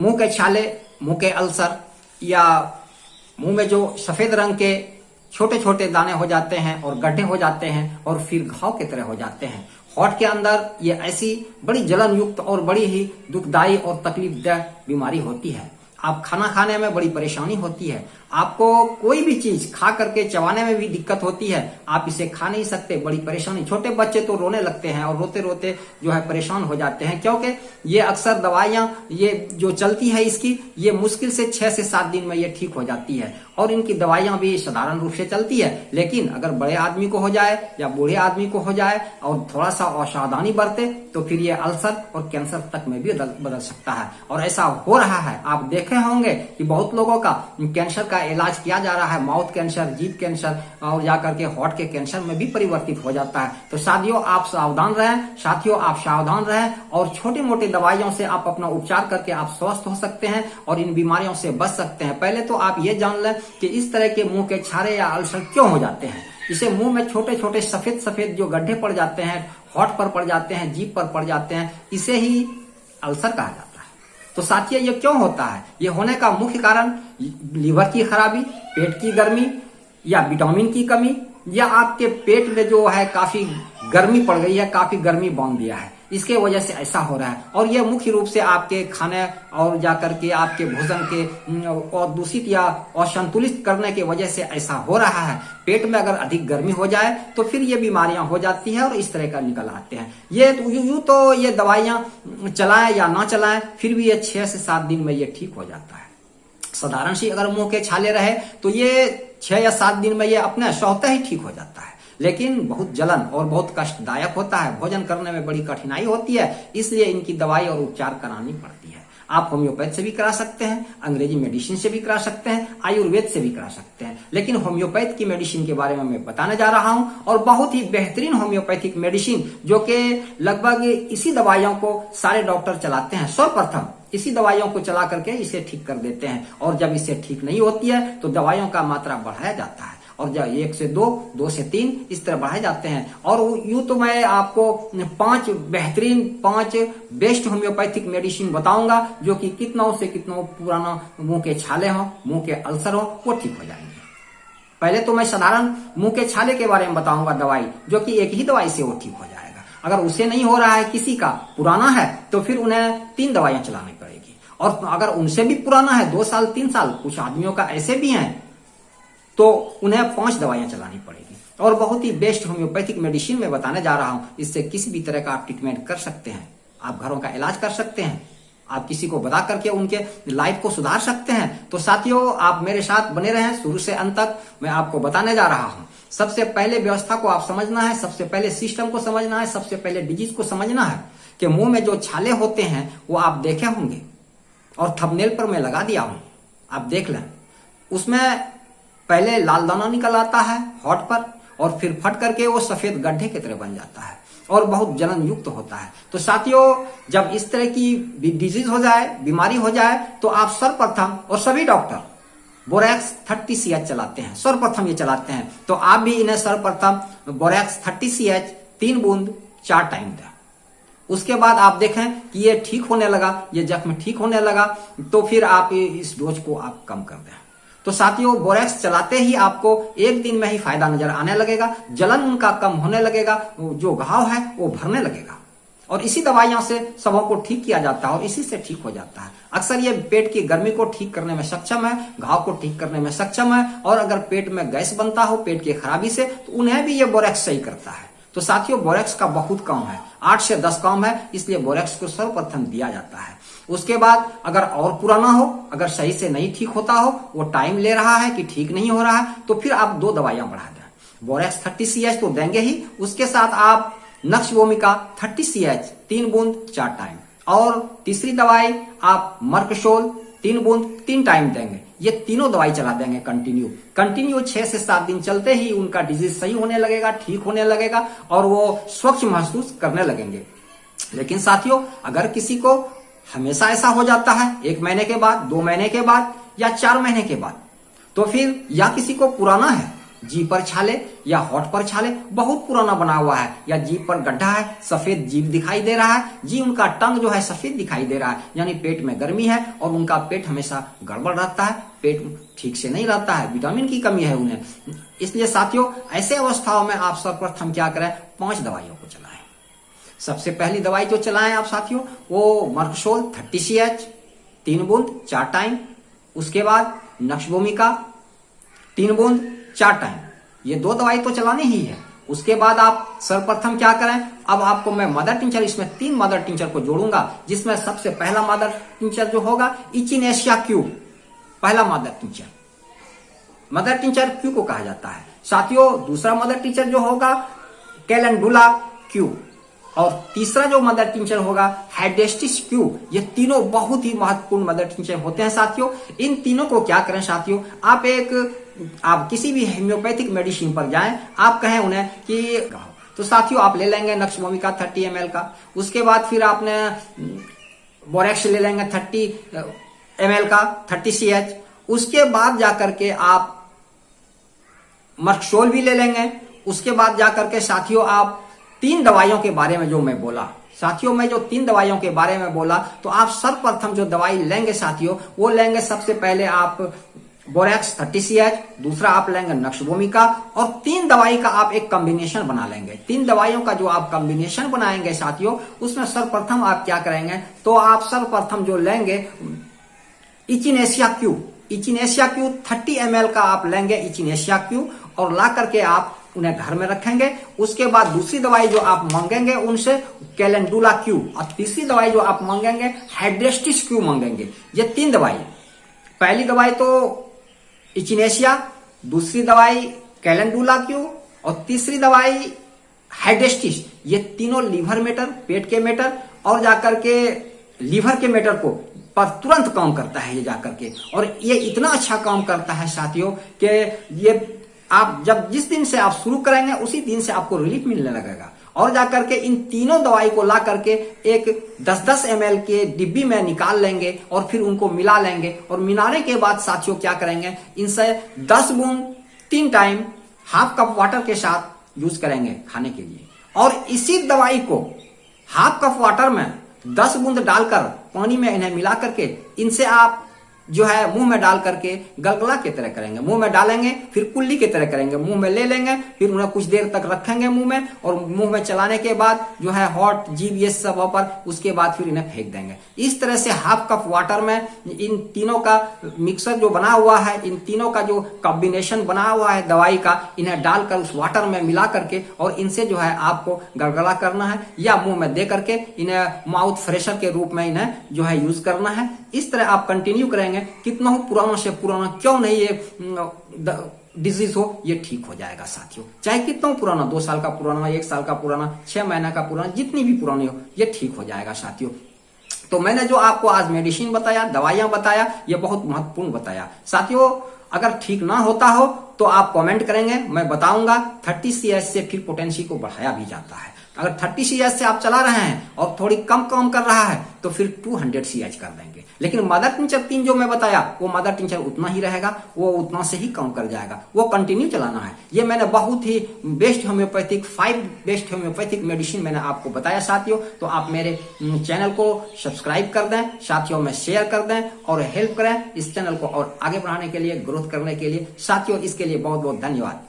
मुंह के छाले, मुंह के अल्सर या मुंह में जो सफेद रंग के छोटे छोटे दाने हो जाते हैं और गड्ढे हो जाते हैं और फिर घाव की तरह हो जाते हैं। होंठ के अंदर ये ऐसी बड़ी जलन युक्त और बड़ी ही दुखदायी और तकलीफदेह बीमारी होती है। आप खाना खाने में बड़ी परेशानी होती है, आपको कोई भी चीज खा करके चबाने में भी दिक्कत होती है, आप इसे खा नहीं सकते, बड़ी परेशानी। छोटे बच्चे तो रोने लगते हैं और रोते रोते जो है परेशान हो जाते हैं, क्योंकि ये अक्सर दवाइयां ये जो चलती है इसकी ये मुश्किल से 6 से 7 दिन में ये ठीक हो जाती है और इनकी दवाइयां भी साधारण रूप से चलती है। लेकिन अगर बड़े आदमी को हो जाए या बूढ़े आदमी को हो जाए और थोड़ा सा असावधानी बरते तो फिर ये अल्सर और कैंसर तक में भी बदल सकता है। और ऐसा हो रहा है, आप देखे होंगे कि बहुत लोगों का कैंसर का इलाज किया जा रहा है, माउथ कैंसर, जीभ कैंसर और जाकर के होंठ के कैंसर में भी परिवर्तित हो जाता है। तो साथियों आप सावधान रहें और छोटी मोटी दवाइयों से आप अपना उपचार करके आप स्वस्थ हो सकते हैं और इन बीमारियों से बच सकते हैं। पहले तो आप ये जान लें कि इस तरह के मुंह के छाले या अल्सर क्यों हो जाते हैं। इसे मुंह में छोटे छोटे सफेद सफेद जो गड्ढे पड़ जाते हैं, होंठ पर पड़ जाते हैं, जीभ पर पड़ जाते हैं, इसे ही अल्सर कहा जाता है। तो साथियों ये क्यों होता है? ये होने का मुख्य कारण लीवर की खराबी, पेट की गर्मी या विटामिन की कमी या आपके पेट में जो है काफी गर्मी पड़ गई है, काफी गर्मी बांध दिया है, इसके वजह से ऐसा हो रहा है। और ये मुख्य रूप से आपके खाने और जाकर के आपके भोजन के और दूषित या असंतुलित करने की वजह से ऐसा हो रहा है। पेट में अगर अधिक गर्मी हो जाए तो फिर ये बीमारियां हो जाती है और इस तरह का निकल आते हैं। ये यूं तो ये दवाइयां चलाएं या ना चलाएं फिर भी ये 6 से 7 दिन में ये ठीक हो जाता है। साधारण सी अगर मुंह के छाले रहे तो ये 6 या 7 दिन में ये अपने स्वतः ही ठीक हो जाता है। लेकिन बहुत जलन और बहुत कष्टदायक होता है, भोजन करने में बड़ी कठिनाई होती है, इसलिए इनकी दवाई और उपचार करानी पड़ती है। आप होम्योपैथ से भी करा सकते हैं, अंग्रेजी मेडिसिन से भी करा सकते हैं, आयुर्वेद से भी करा सकते हैं। लेकिन होम्योपैथ की मेडिसिन के बारे में मैं बताने जा रहा हूं और बहुत ही बेहतरीन होम्योपैथिक मेडिसिन जो कि लगभग इसी दवाइयों को सारे डॉक्टर चलाते हैं। सर्वप्रथम इसी दवाइयों को चला करके इसे ठीक कर देते हैं और जब इसे ठीक नहीं होती है तो दवाइयों का मात्रा बढ़ाया जाता है और जब 1 से 2, 2 से 3 इस तरह बढ़ाए जाते हैं। और यूं तो मैं आपको 5 बेस्ट होम्योपैथिक मेडिसिन बताऊंगा जो कि कितनों से कितनों पुराना मुंह के छाले हो, मुंह के अल्सर हो, वो ठीक हो जाएंगे। पहले तो मैं साधारण मुंह के छाले के बारे में बताऊंगा दवाई, जो कि एक ही दवाई से वो ठीक हो जाएगा। अगर उसे नहीं हो रहा है, किसी का पुराना है, तो फिर उन्हें 3 दवाइयां चलानी पड़ेगी। और अगर उनसे भी पुराना है, 2 साल 3 साल, कुछ आदमियों का ऐसे भी हैं, तो उन्हें 5 दवाइयां चलानी पड़ेगी। और बहुत ही बेस्ट होम्योपैथिक मेडिसिन में बताने जा रहा हूं, इससे किसी भी तरह का आप ट्रीटमेंट कर सकते हैं, आप घरों का इलाज कर सकते हैं, आप किसी को बता करके उनके लाइफ को सुधार सकते हैं। तो साथियों आप मेरे साथ बने रहें शुरू से अंत तक, मैं आपको बताने जा रहा हूं। सबसे पहले व्यवस्था को आप समझना है, सबसे पहले सिस्टम को समझना है, सबसे पहले डिजीज को समझना है कि मुंह में जो छाले होते हैं वो आप देखे होंगे और थंबनेल पर मैं लगा दिया हूं, आप देख लें। उसमें पहले लाल दाना निकल आता है होंठ पर और फिर फट करके वो सफेद गड्ढे की तरह बन जाता है और बहुत जलन युक्त होता है। तो साथियों जब इस तरह की डिजीज हो जाए, बीमारी हो जाए, तो आप सर्वप्रथम, और सभी डॉक्टर बोरैक्स 30CH चलाते हैं, सर्वप्रथम ये चलाते हैं, तो आप भी इन्हें सर्वप्रथम बोरैक्स 30CH 3 बूंद 4 टाइम दें। उसके बाद आप देखें कि ये ठीक होने लगा, ये जख्म ठीक होने लगा, तो फिर आप इस डोज को आप कम कर दें। तो साथियों बोरैक्स चलाते ही आपको 1 दिन में ही फायदा नजर आने लगेगा, जलन उनका कम होने लगेगा, जो घाव है वो भरने लगेगा। और इसी दवाइयों से सबों को ठीक किया जाता है और इसी से ठीक हो जाता है। अक्सर ये पेट की गर्मी को ठीक करने में सक्षम है, घाव को ठीक करने में सक्षम है, और अगर पेट में गैस बनता हो पेट की खराबी से तो उन्हें भी ये बोरैक्स सही करता है। तो साथियों बोरैक्स का बहुत काम है, 8 से 10 काम है, इसलिए बोरैक्स को सर्वप्रथम दिया जाता है। उसके बाद अगर और पुराना हो, अगर सही से नहीं ठीक होता हो, वो टाइम ले रहा है कि ठीक नहीं हो रहा है, तो फिर आप 2 दवाइयां बढ़ा दें। बोरैक्स 30CH तो देंगे ही, उसके साथ आप नक्श भूमिका 30CH 3 बूंद 4 टाइम, और तीसरी दवाई आप मर्कशोल 3 बूंद 3 टाइम देंगे। ये तीनों दवाई चला देंगे कंटिन्यू 6 से 7 दिन चलते ही उनका डिजीज सही होने लगेगा, ठीक होने लगेगा और वो स्वच्छ महसूस करने लगेंगे। लेकिन साथियों अगर किसी को हमेशा ऐसा हो जाता है, 1 महीने के बाद, 2 महीने के बाद या 4 महीने के बाद, तो फिर या किसी को पुराना है जीभ पर छाले या होठ पर छाले, बहुत पुराना बना हुआ है, या जीभ पर गड्ढा है, सफेद जीभ दिखाई दे रहा है, जी उनका टंग जो है सफेद दिखाई दे रहा है, यानी पेट में गर्मी है और उनका पेट हमेशा गड़बड़ रहता है, पेट ठीक से नहीं रहता है, विटामिन की कमी है उन्हें। इसलिए साथियों ऐसे अवस्थाओं में आप सर्वप्रथम क्या करें, 5 दवाइयों को चलाएं। सबसे पहली दवाई जो चलाएं आप साथियों वो मर्कसोल 30 CH 3 बूंद 4 टाइम, उसके बाद नक्शभूमिका 3 बूंद 4 टाइम, ये 2 दवाई तो चलानी ही है। उसके बाद आप सर्वप्रथम क्या करें, अब आपको मैं मदर टिंचर, इसमें 3 मदर टिंचर को जोड़ूंगा, जिसमें सबसे पहला मदर टिंचर जो होगा इचिनेशिया क्यू, पहला मदर टिंचर क्यू को कहा जाता है साथियों। दूसरा मदर टिंचर जो होगा कैलेंडुला क्यू, और तीसरा जो मदर टिंचर होगा हाइड्रेस्टिस क्यू। ये तीनों बहुत ही महत्वपूर्ण मदर टिंचर होते हैं साथियों। इन तीनों को क्या करें साथियों, आप किसी भी होम्योपैथिक मेडिसिन पर जाएं, आप कहें उन्हें कि तो साथियों आप ले लेंगे नक्शभूमिका 30 ml का, उसके बाद फिर आपने बोरेक्स ले लेंगे 30 ml का 30 CH, उसके बाद जाकर के आप मर्कसोल भी ले लेंगे। उसके बाद जाकर के साथियों आप 3 दवाइयों के बारे में जो मैं बोला साथियों, मैं जो 3 दवाइयों के बारे में बोला, तो आप सर्वप्रथम जो दवाई लेंगे साथियों वो लेंगे, सबसे पहले आप बोरेक्स 30 CH, दूसरा आप लेंगे नक्शभूमिका, और 3 दवाई का आप एक कॉम्बिनेशन बना लेंगे। 3 दवाइयों का जो आप कॉम्बिनेशन बनाएंगे साथियों, उसमें सर्वप्रथम आप क्या करेंगे, तो आप सर्वप्रथम जो लेंगे इचिनेशिया क्यू 30 ml का आप लेंगे इचिनेशिया क्यू, और ला करके आप उन्हें घर में रखेंगे। उसके बाद दूसरी दवाई जो आप मांगेंगे उनसे कैलेंडुला क्यू, और तीसरी दवाई जो आप मांगेंगे हाइड्रेस्टिस क्यू मांगेंगे। ये 3 दवाई, पहली दवाई तो इचिनेशिया, दूसरी दवाई कैलेंडुला क्यू, और तीसरी दवाई हाइड्रेस्टिस। ये तीनों लीवर मैटर, पेट के मैटर और जाकर के लीवर के मैटर को पर तुरंत काम करता है ये जाकर के, और ये इतना अच्छा काम करता है साथियों कि ये आप जिस दिन से आप शुरू करेंगे उसी दिन से आपको रिलीफ मिलने लगेगा। और जाकर के इन तीनों दवाई को ला करके एक 10-10 ml के डिब्बी में निकाल लेंगे और फिर उनको मिला लेंगे, और मिलाने के बाद साथियों क्या करेंगे, इनसे 10 बूंद 3 टाइम हाफ कप वाटर के साथ यूज करेंगे खाने के लिए। और इसी दवाई को हाफ कप वाटर में 10 बूंद डालकर पानी में इन्हें मिला करके इनसे आप जो है मुंह में डाल करके गलगला की तरह करेंगे, मुंह में डालेंगे फिर कुल्ली की तरह करेंगे, मुंह में ले लेंगे, फिर उन्हें कुछ देर तक रखेंगे मुंह में, और मुंह में चलाने के बाद जो है होठ जीभ ये सब ऊपर, उसके बाद फिर इन्हें फेंक देंगे। इस तरह से हाफ कप वाटर में इन तीनों का मिक्सर जो बना हुआ है, इन तीनों का जो कॉम्बिनेशन बना हुआ है दवाई का, इन्हें डालकर उस वाटर में मिला करके और इनसे जो है आपको गलगला करना है, या मुंह में दे करके इन्हें माउथ फ्रेशर के रूप में इन्हें जो है यूज करना है। इस तरह आप कंटिन्यू करेंगे, कितना हो पुराना से पुराना क्यों नहीं ये डिजीज हो, ये ठीक हो जाएगा साथियों। चाहे कितना पुराना, 2 साल का पुराना, 1 साल का पुराना, 6 महीने का पुराना, जितनी भी पुरानी हो, ये ठीक हो जाएगा साथियों। तो मैंने जो आपको आज मेडिसिन बताया, दवाइयां बताया, ये बहुत महत्वपूर्ण बताया साथियों। अगर ठीक ना होता हो तो आप कमेंट करेंगे, मैं बताऊंगा। 30 CH से फिर पोटेंसी को बढ़ाया भी जाता है। अगर 30 CH से आप चला रहे हैं और थोड़ी कम काम कर रहा है तो फिर 200 CH कर देंगे। लेकिन मदर टिंचर 3 जो मैं बताया, वो मदर टिंचर उतना ही रहेगा, वो उतना से ही काम कर जाएगा, वो कंटिन्यू चलाना है। ये मैंने बहुत ही best homeopathic 5 best homeopathic medicine मैंने आपको बताया साथियों। तो आप मेरे चैनल को सब्सक्राइब कर दें साथियों, में शेयर कर दें और हेल्प करें इस चैनल को और आगे बढ़ाने के लिए, ग्रोथ करने के लिए साथियों। इसके लिए बहुत बहुत धन्यवाद।